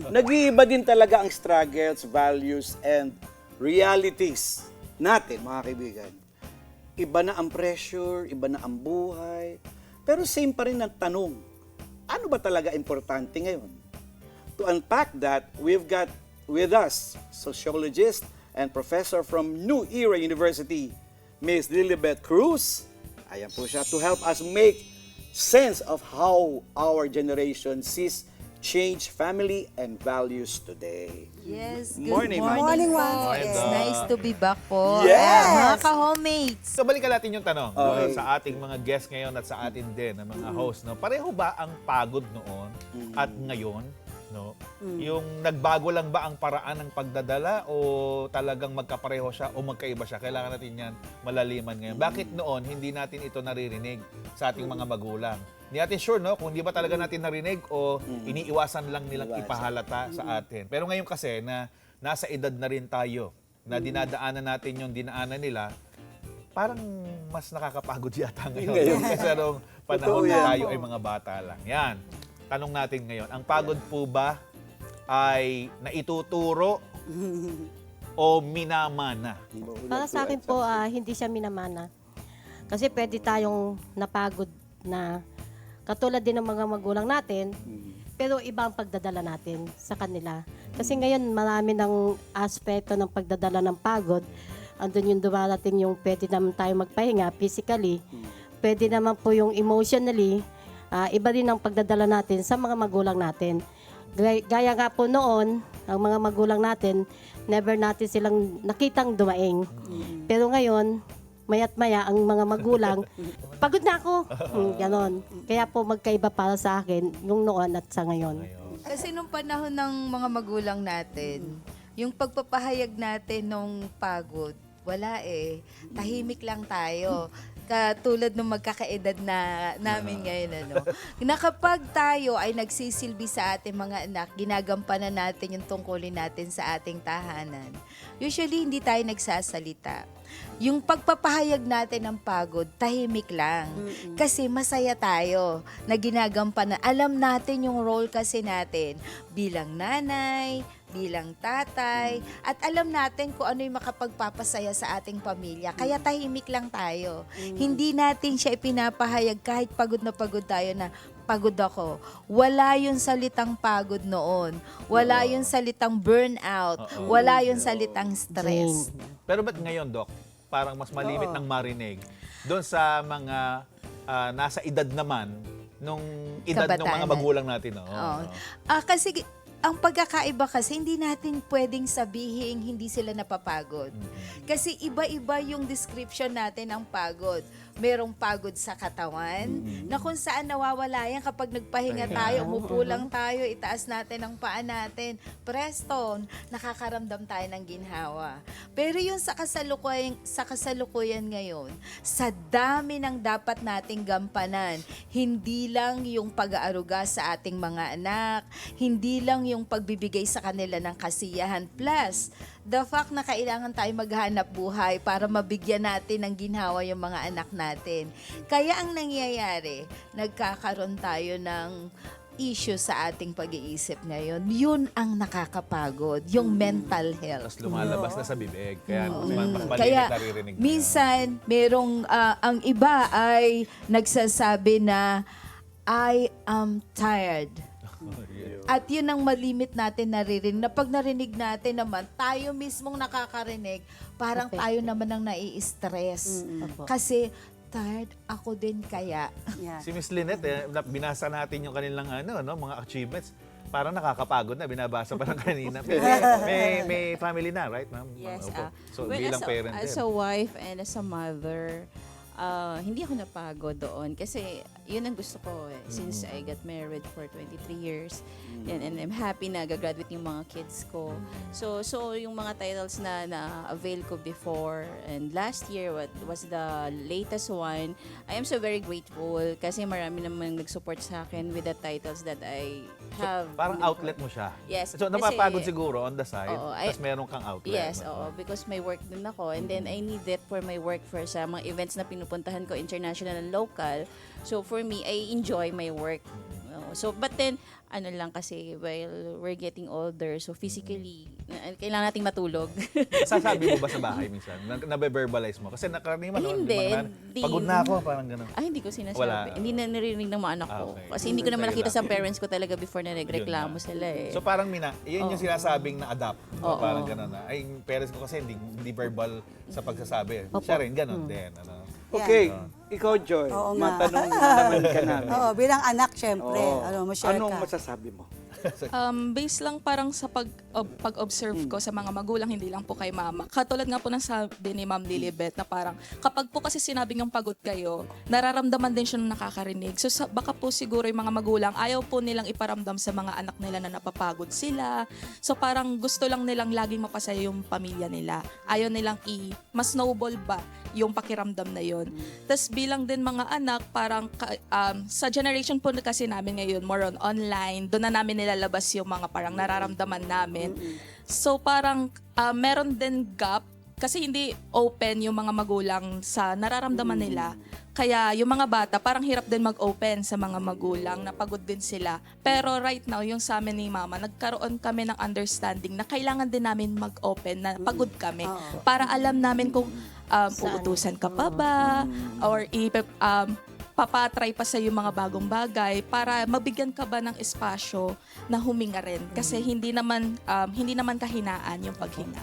Nag-iiba din talaga ang struggles, values, and realities natin, mga kaibigan. Iba na ang pressure, iba na ang buhay, pero same pa rin ang tanong, ano ba talaga importante ngayon? To unpack that, we've got with us sociologist and professor from New Era University, Ms. Lilibet Cruz. Ayan po siya to help us make sense of how our generation sees change family and values today. Yes, good Morning, ma'am. morning, Morning, po. ma'am. It's Morning, nice Doc. to be back po. Yes! Mga ka-homemates. So balikan natin yung tanong Okay. sa ating mga guests ngayon at sa atin din, ng mga host. No? Pareho ba ang pagod noon at ngayon? No? Yung nagbago lang ba ang paraan ng pagdadala o talagang magkapareho siya o magkaiba siya? Kailangan natin yan malaliman ngayon. Bakit noon hindi natin ito naririnig sa ating mga magulang? Hindi natin sure, no? Kung hindi ba talaga natin narinig o iniiwasan lang nilang ipahalata sa atin. Pero ngayon kasi na nasa edad na rin tayo, na dinadaanan natin yung dinaanan nila, parang mas nakakapagod yata ngayon. Kasi nung panahon Totoo na yan. tayo ay mga bata lang. Yan. Tanong natin ngayon, ang pagod po ba ay naituturo o minamana? Para sa akin po, hindi siya minamana. Kasi pwede tayong napagod na katulad din ng mga magulang natin, pero iba ang pagdadala natin sa kanila. Kasi ngayon, marami ng aspeto ng pagdadala ng pagod. Andun yung dumarating yung pwede naman tayo magpahinga physically. Pwede naman po yung emotionally. Iba rin ang pagdadala natin sa mga magulang natin. Gaya nga po noon, ang mga magulang natin, never natin silang nakitang dumaing. Pero ngayon, mayat maya ang mga magulang, pagod na ako. Ganon. Kaya po magkaiba para sa akin yung noon at sa ngayon. Kasi nung panahon ng mga magulang natin, yung pagpapahayag natin nung pagod, wala eh. Tahimik lang tayo. Katulad nung magkakaedad na namin ngayon, ano. Na kapag tayo ay nagsisilbi sa ating mga anak, ginagampanan natin yung tungkulin natin sa ating tahanan. Usually, hindi tayo nagsasalita. Yung pagpapahayag natin ng pagod, tahimik lang. Kasi masaya tayo na ginagampanan. Alam natin yung role kasi natin bilang nanay, bilang tatay, at alam natin kung ano yung makapagpapasaya sa ating pamilya. Kaya tahimik lang tayo. Hindi natin siya ipinapahayag kahit pagod na pagod tayo na pagod ako. Wala yung salitang pagod noon. Wala yung salitang burnout. Wala yung salitang stress. Pero ba't ngayon, Doc, parang mas malimit ng marinig doon sa mga nasa edad naman nung edad ng mga Kabatanan. magulang natin? No? Oo. Kasi ang pagkakaiba kasi, hindi natin pwedeng sabihin hindi sila napapagod. Kasi iba-iba yung description natin ng pagod. Merong pagod sa katawan, na kung saan nawawala yan kapag nagpahinga tayo, umupo lang tayo, itaas natin ang paa natin, presto, nakakaramdam tayo ng ginhawa. Pero yung sa kasalukuyan ngayon, sa dami ng dapat nating gampanan, hindi lang yung pag-aaruga sa ating mga anak, hindi lang yung pagbibigay sa kanila ng kasiyahan, plus the fact na kailangan tayo maghanap buhay para mabigyan natin ng ginhawa yung mga anak natin. Kaya ang nangyayari, nagkakaroon tayo ng issue sa ating pag-iisip ngayon. Yun ang nakakapagod, yung mental health. Tapos lumalabas na sa bibig. Kaya mas malimit Kaya naririnig na. minsan, merong, ang iba ay nagsasabi na, I am tired. At yun ang malimit natin naririnig. Na pag narinig natin naman, tayo mismong nakakarinig, parang tayo naman ang nai-stress. Kasi, tired ako din kaya. Si Miss Lynette, binasa natin yung kanilang mga achievements. Parang nakakapagod na, binabasa pa lang kanina. May family na, right, ma'am? Yes. Opo. So, Well, bilang parent as din. a wife and as a mother, hindi ako napagod doon kasi yun ang gusto ko since I got married for 23 years and I'm happy na gagraduate yung mga kids ko. So yung mga titles na avail ko before and last year what was the latest one, I am so very grateful kasi marami namang nag-support sa akin with the titles that I have. Parang outlet mo siya. Yes, So, kasi- napapagod siguro on the side, Oo, tapos meron kang outlet. Yes, oo, because may work din ako and then I need it for my work for sa mga events na pinupuntahan ko, international and local. So for me, I enjoy my work. So but then ano lang kasi while we're getting older, so physically, kailangan nating matulog. Sasabi mo ba sa bahay minsan? Nabe-verbalize mo? Kasi nakaraniwan, Hindi, hindi. pagod na ako, parang gano'n. Hindi ko sinasabi. Wala. Hindi na narinig ng mga anak ko. Okay. Kasi hindi ko naman Sa'yo nakita lang. sa parents ko talaga before na nagreklamo Yun na. sila eh. So parang yun yung sinasabing na-adapt. Oo. Parang gano'n na. Ay, yung parents ko kasi hindi verbal sa pagsasabi. Siya rin, gano'n din. Ano. Okay, ikaw Joy, Oo nga. matanong naman ka namin. Oo, bilang anak, syempre. Oo. Ma-share Anong ka. masasabi mo? Based lang parang sa pag-observe ko sa mga magulang, hindi lang po kay mama. Katulad nga po ng sabi ni Ma'am Lilibet na parang kapag po kasi sinabing yung pagod kayo, nararamdaman din siya ng nakakarinig. So baka po siguro yung mga magulang, ayaw po nilang iparamdam sa mga anak nila na napapagod sila. So parang gusto lang nilang laging mapasaya yung pamilya nila. Ayaw nilang mas snowball ba yung pakiramdam na yun. Tapos bilang din mga anak, parang sa generation po kasi namin ngayon, more on online, doon na namin nilalabas yung mga parang nararamdaman namin. So parang meron din gap kasi hindi open yung mga magulang sa nararamdaman nila. Kaya yung mga bata parang hirap din mag-open sa mga magulang, napagod din sila. Pero right now, yung sa amin ni Mama, nagkaroon kami ng understanding na kailangan din namin mag-open na pagod kami para alam namin kung uutusan ka pa ba or papatry pa sa yung mga bagong bagay para mabigyan ka ba ng espasyo na huminga rin kasi hindi naman kahinaan yung paghinga.